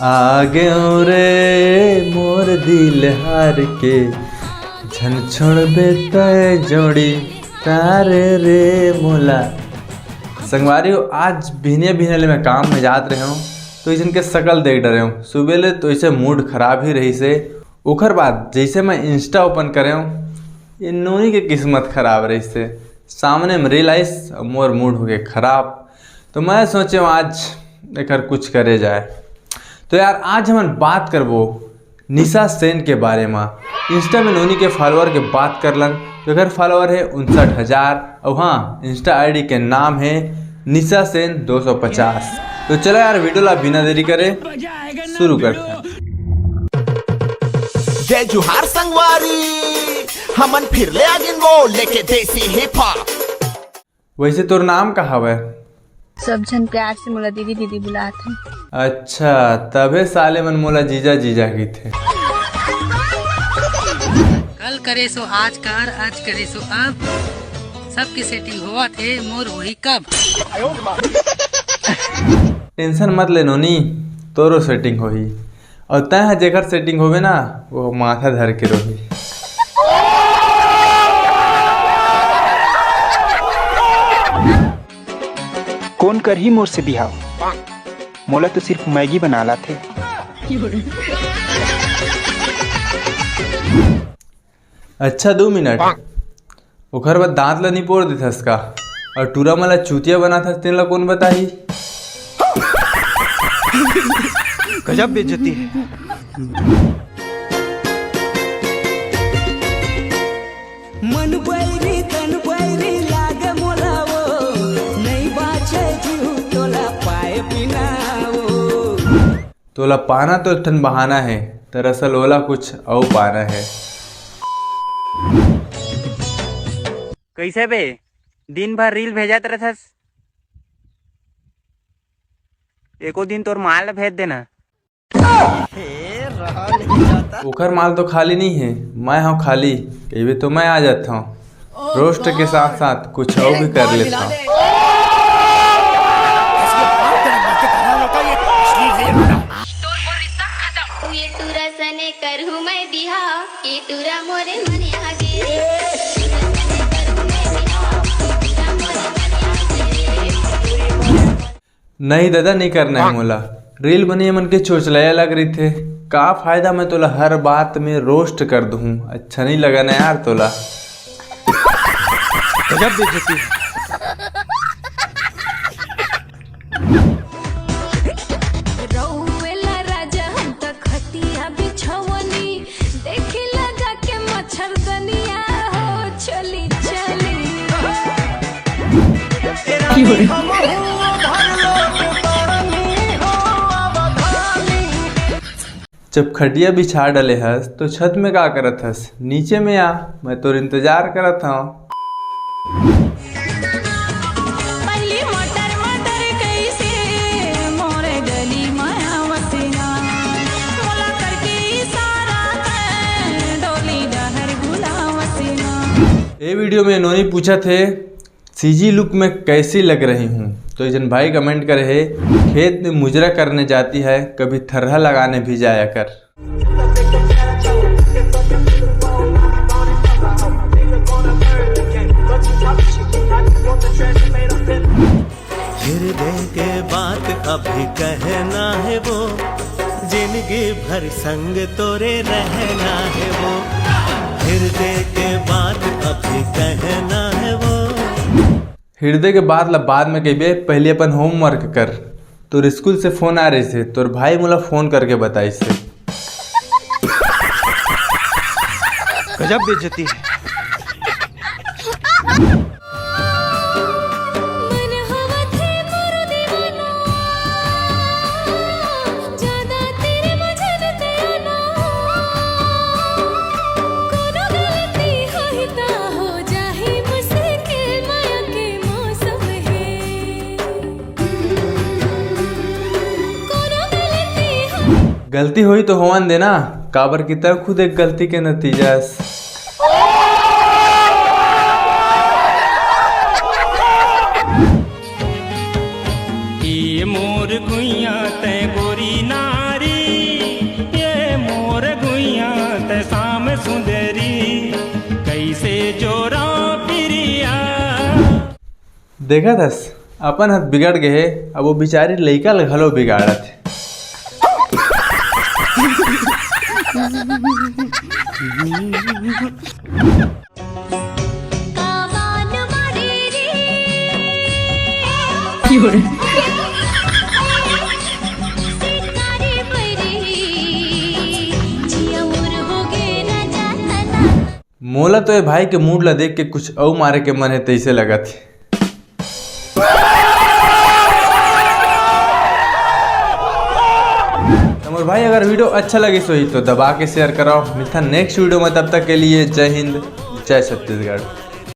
आगे रे मोर दिल हार के झन छोड़बे तय जोड़ी तारे रे मोला। संगवारी हो, आज भिने भिने मैं काम में जात रहे हूँ तो इसन के शकल देख डरे हूँ। सुबह ले तो इसे मूड खराब ही रही से, उखर बाद जैसे मैं इंस्टा ओपन करे हूँ ये नोनी के किस्मत खराब रही से, सामने में रील आइस मोर मूड हो गए खराब। तो मैं सोचे आज एक कुछ करे जाए। तो यार आज हम बात करबो निशा सेन के बारे में। इंस्टा में नोनी के फॉलोअर के बात करलन तो अगर फॉलोअर है 59,000 और हाँ इंस्टा आईडी के नाम है निशा सेन 250। तो चलो यार वीडियो ला बिना देरी करे शुरू करते हैं। जय जुहार संगवारी, हमन फिर ले आगिन वो लेके देसी हिप हॉप। वैसे तोर नाम का हवे? सब जन प्यार से मोला दीदी दीदी बुलाते हैं। अच्छा तबे साले मन मोला जीजा जीजा की थे। कल करे सो आज कर, आज करे सो अब, सबकी सेटिंग हुआ थे मोर वही कब। टेंशन मत ले नोनी, तोरो सेटिंग होही और तय जेकर सेटिंग होवे ना वो माथा धर के रोही। कौन कर ही मोर से बिहाव, मोला तो सिर्फ मैगी बनाला थे। अच्छा 2 मिनट ओखर बाद दांत ला नहीं पोड़ देथस का और टूरा मला चूतिया बना था तेन ला कौन बताही। गजब बेइज्जती है। मन बैरी तन बैरी लागे मोला वो नहीं बाचे जीव तोला पाए बिना वो। तोला पाना तो ठन बहाना है, दरअसल ओला कुछ और पाना है। कैसे बे दिन भर रील भेजत रहथस, एको दिन तोर माल भेज देना। ओखर माल तो खाली नहीं है, मैं हूँ खाली। कहीं तो मैं आ जाता हूँ, रोस्ट के साथ साथ कुछ और भी कर लेता हूँ। नहीं दादा नहीं करना है मोला, रील बनी मन के चोचलाया लग रही थे। का फायदा मैं तोला हर बात में रोस्ट कर दूँ, अच्छा नहीं लगा ना यार तोला। गजब बेइज्जती है। जब खटिया बिछा डले हस तो छत में का करत हस? नीचे में आ, मैं तो इंतजार करत हूँ। ये वीडियो में नोनी पूछा थे सीजी लुक में कैसी लग रही हूँ, तो जन भाई कमेंट करे है खेत में मुजरा करने जाती है, कभी थर्रा लगाने भी जाया कर। हृदय के बात अभी कहना है वो, जिंदगी भर संग तोरे रहना है वो। हृदय के बात अभी कहना है वो। हृदय के बाद में कहिए पहले अपन होमवर्क कर। तोर स्कूल से फोन आ रही से, तोर भाई मोला फोन करके बताई से। गजब बेइज्जती है। गलती हुई तो होवन देना, काबर की तरह खुद एक गलती के नतीजा। ये मोर गुइया तय गोरी नारी, सुंदरी कैसे जोरा पिरिया। देखा दस अपन हाथ बिगड़ गए, अब वो बेचारी लड़का घलो बिगाड़त है। मोला तो ये भाई के मूड ला देख के कुछ और मारे के मन है तैसे लगा थे। तो भाई अगर वीडियो अच्छा लगे सो ही तो दबा के शेयर कराओ। मिलता नेक्स्ट वीडियो में, तब तक के लिए जय हिंद जय छत्तीसगढ़।